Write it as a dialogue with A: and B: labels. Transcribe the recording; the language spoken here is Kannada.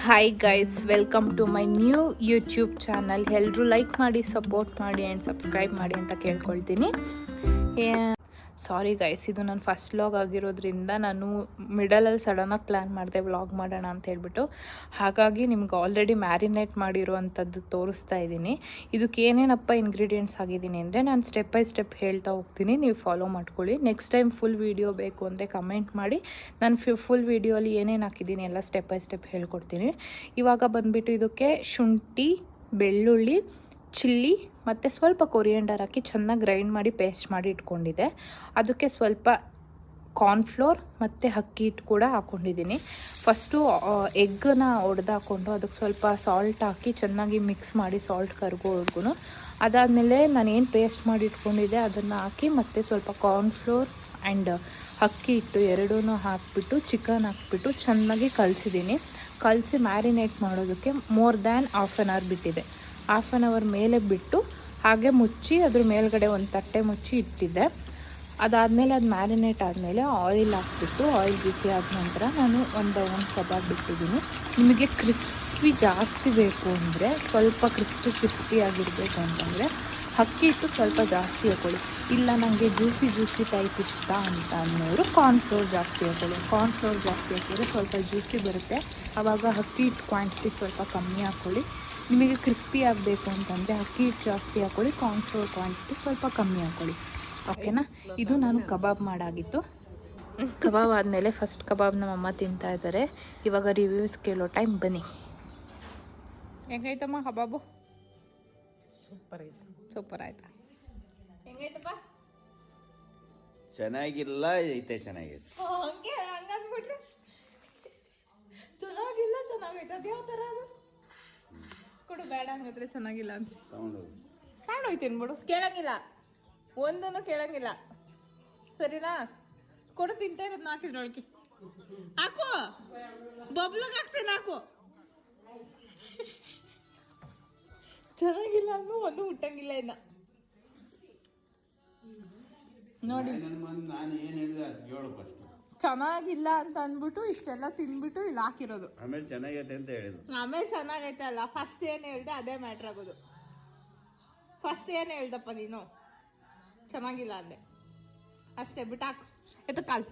A: Hi guys, welcome to my new YouTube channel. ಎಲ್ಲರೂ ಲೈಕ್ ಮಾಡಿ, ಸಪೋರ್ಟ್ ಮಾಡಿ ಆ್ಯಂಡ್ ಸಬ್ಸ್ಕ್ರೈಬ್ ಮಾಡಿ ಅಂತ ಕೇಳ್ಕೊಳ್ತೀನಿ. ಸಾರಿ ಗೈಸ್, ಇದು ನನ್ನ ಫಸ್ಟ್ ವ್ಲಾಗ್ ಆಗಿರೋದ್ರಿಂದ ನಾನು ಮಿಡಲಲ್ಲಿ ಸಡನ್ನಾಗಿ ಪ್ಲ್ಯಾನ್ ಮಾಡಿದೆ ವ್ಲಾಗ್ ಮಾಡೋಣ ಅಂತ ಹೇಳ್ಬಿಟ್ಟು. ಹಾಗಾಗಿ ನಿಮ್ಗೆ ಆಲ್ರೆಡಿ ಮ್ಯಾರಿನೇಟ್ ಮಾಡಿರುವಂಥದ್ದು ತೋರಿಸ್ತಾ ಇದ್ದೀನಿ. ಇದಕ್ಕೆ ಏನೇನಪ್ಪ ಇಂಗ್ರೀಡಿಯೆಂಟ್ಸ್ ಆಗಿದ್ದೀನಿ ಅಂದರೆ ನಾನು ಸ್ಟೆಪ್ ಬೈ ಸ್ಟೆಪ್ ಹೇಳ್ತಾ ಹೋಗ್ತೀನಿ, ನೀವು ಫಾಲೋ ಮಾಡ್ಕೊಳ್ಳಿ. ನೆಕ್ಸ್ಟ್ ಟೈಮ್ ಫುಲ್ ವೀಡಿಯೋ ಬೇಕು ಅಂದರೆ ಕಮೆಂಟ್ ಮಾಡಿ, ನಾನು ಫುಲ್ ವೀಡಿಯೋಲಿ ಏನೇನು ಹಾಕಿದ್ದೀನಿ ಎಲ್ಲ ಸ್ಟೆಪ್ ಬೈ ಸ್ಟೆಪ್ ಹೇಳ್ಕೊಡ್ತೀನಿ. ಇವಾಗ ಬಂದುಬಿಟ್ಟು ಇದಕ್ಕೆ ಶುಂಠಿ, ಬೆಳ್ಳುಳ್ಳಿ, ಚಿಲ್ಲಿ ಮತ್ತು ಸ್ವಲ್ಪ ಕೊರಿಯಂಡರ್ ಹಾಕಿ ಚೆನ್ನಾಗಿ ಗ್ರೈಂಡ್ ಮಾಡಿ ಪೇಸ್ಟ್ ಮಾಡಿ ಇಟ್ಕೊಂಡಿದ್ದೆ. ಅದಕ್ಕೆ ಸ್ವಲ್ಪ ಕಾರ್ನ್ಫ್ಲೋರ್ ಮತ್ತು ಅಕ್ಕಿ ಹಿಟ್ಟು ಕೂಡ ಹಾಕ್ಕೊಂಡಿದ್ದೀನಿ. ಫಸ್ಟು ಎಗ್ಗನ್ನ ಒಡೆದಾಕೊಂಡು ಅದಕ್ಕೆ ಸ್ವಲ್ಪ ಸಾಲ್ಟ್ ಹಾಕಿ ಚೆನ್ನಾಗಿ ಮಿಕ್ಸ್ ಮಾಡಿ ಸಾಲ್ಟ್ ಕರ್ಗೋವರೆಗೂ. ಅದಾದಮೇಲೆ ನಾನೇನು ಪೇಸ್ಟ್ ಮಾಡಿ ಇಟ್ಕೊಂಡಿದ್ದೆ ಅದನ್ನು ಹಾಕಿ ಮತ್ತು ಸ್ವಲ್ಪ ಕಾರ್ನ್ಫ್ಲೋರ್ ಆ್ಯಂಡ್ ಅಕ್ಕಿ ಹಿಟ್ಟು ಎರಡೂ ಹಾಕಿಬಿಟ್ಟು ಚಿಕನ್ ಹಾಕ್ಬಿಟ್ಟು ಚೆನ್ನಾಗಿ ಕಲಸಿದ್ದೀನಿ. ಕಲಸಿ ಮ್ಯಾರಿನೇಟ್ ಮಾಡೋದಕ್ಕೆ more than half an hour ಬಿಟ್ಟಿದೆ. ಹಾಫ್ ಆನ್ ಅವರ್ ಮೇಲೆ ಬಿಟ್ಟು ಹಾಗೆ ಮುಚ್ಚಿ ಅದ್ರ ಮೇಲ್ಗಡೆ ಒಂದು ತಟ್ಟೆ ಮುಚ್ಚಿ ಇಟ್ಟಿದ್ದೆ. ಅದಾದಮೇಲೆ ಅದು ಮ್ಯಾರಿನೇಟ್ ಆದಮೇಲೆ ಆಯಿಲ್ ಹಾಕ್ಬಿಟ್ಟು ಆಯಿಲ್ ಬಿಸಿ ಆದ ನಂತರ ನಾನು ಒಂದು ಕಬಾಬ್ ಬಿಟ್ಟಿದ್ದೀನಿ. ನಿಮಗೆ ಕ್ರಿಸ್ಪಿ ಜಾಸ್ತಿ ಬೇಕು ಅಂದರೆ, ಸ್ವಲ್ಪ ಕ್ರಿಸ್ಪಿ ಆಗಿರಬೇಕು ಅಂತಂದರೆ ಅಕ್ಕಿ ಹಿಟ್ಟು ಸ್ವಲ್ಪ ಜಾಸ್ತಿ ಹಾಕೊಳ್ಳಿ. ಇಲ್ಲ ನನಗೆ ಜ್ಯೂಸಿ ಟೈಪ್ ಇಷ್ಟ ಅಂತ ಅನ್ನೋರು ಕಾರ್ನ್ಫ್ಲೋರ್ ಜಾಸ್ತಿ ಹಾಕೊಳ್ಳಿ. ಕಾರ್ನ್ಫ್ಲೋರ್ ಜಾಸ್ತಿ ಹಾಕಿದ್ರೆ ಸ್ವಲ್ಪ ಜ್ಯೂಸಿ ಬರುತ್ತೆ. ಆವಾಗ ಅಕ್ಕಿ ಹಿಟ್ಟು ಕ್ವಾಂಟಿಟಿ ಸ್ವಲ್ಪ ಕಮ್ಮಿ ಹಾಕ್ಕೊಳ್ಳಿ. ನಿಮಗೆ ಕ್ರಿಸ್ಪಿ ಆಗಬೇಕು ಅಂತಂದರೆ ಅಕ್ಕಿ ಹಿಟ್ಟು ಜಾಸ್ತಿ ಹಾಕ್ಕೊಳ್ಳಿ, ಕಾರ್ನ್ಫ್ಲೋರ್ ಕ್ವಾಂಟಿಟಿ ಸ್ವಲ್ಪ ಕಮ್ಮಿ ಹಾಕ್ಕೊಳ್ಳಿ. ಓಕೆನಾ? ಇದು ನಾನು ಕಬಾಬ್ ಮಾಡಾಗಿತ್ತು. ಕಬಾಬ್ ಆದಮೇಲೆ ಫಸ್ಟ್ ಕಬಾಬ್ ನಮ್ಮಮ್ಮ ತಿಂತಾ ಇದ್ದಾರೆ. ಇವಾಗ ರಿವ್ಯೂಸ್ ಕೇಳೋ ಟೈಮ್ ಬನ್ನಿ. ಹೆಂಗೈತಮ್ಮ ಕಬಾಬು? ಸೂಪರ್ ಆಯ್ತಾ? ಹೆಂಗೈತಪ್ಪ?
B: ಚೆನ್ನಾಗಿಲ್ಲ ಐತೆ, ಚೆನ್ನಾಗೈತೆ.
A: ಹಂಗಂದ್ಬಿಟ್ರೆ ಚೆನ್ನಾಗಿಲ್ಲ ಚೆನ್ನಾಗೈತೆ. ಅದು ಯಾವ ಥರ ಅದು? ಕೊಡು, ಬೇಡ ಹಂಗಾದ್ರೆ ಚೆನ್ನಾಗಿಲ್ಲ ಅಂತ ತಗೊಂಡೋಗ್ತೀನಿ ಬಿಡು. ಕೇಳಂಗಿಲ್ಲ, ಒಂದನ್ನು ಕೇಳಂಗಿಲ್ಲ, ಸರಿನಾ? ಕೊಡು, ತಿಂತಾ ಇರೋದು ಹಾಕಿದ್ರೊಳಗೆ ಹಾಕು, ಬಬ್ಲಗ್ ಹಾಕ್ತೀನಿ ಹಾಕು. ಚೆನ್ನಾಗಿಲ್ಲ ಅನ್ನೋ ಒಂದು ಹುಟ್ಟಂಗಿಲ್ಲ ಇನ್ನ. ನೋಡಿ,
B: ನಾನು ಏನು ಹೇಳಿದೆ ಹೇಳು ಫಸ್ಟ್.
A: ಚೆನ್ನಾಗಿಲ್ಲ ಅಂತ ಅಂದ್ಬಿಟ್ಟು ಇಷ್ಟೆಲ್ಲ ತಿಂದ್ಬಿಟ್ಟು ಇಲ್ಲಿ ಹಾಕಿರೋದು.
B: ಆಮೇಲೆ ಚೆನ್ನಾಗೈತೆ ಅಂತ ಹೇಳಿದ್ರು.
A: ಆಮೇಲೆ ಚೆನ್ನಾಗೈತೆ ಅಲ್ಲ, ಫಸ್ಟ್ ಏನು ಹೇಳ್ದೆ ಅದೇ ಮ್ಯಾಟ್ರ್ ಆಗೋದು. ಫಸ್ಟ್ ಏನು ಹೇಳ್ದಪ್ಪ ನೀನು? ಚೆನ್ನಾಗಿಲ್ಲ ಅಂದೆ ಅಷ್ಟೇ, ಬಿಟ್ಟು ಹಾಕು. ಎತ್ತ ಕಾಲು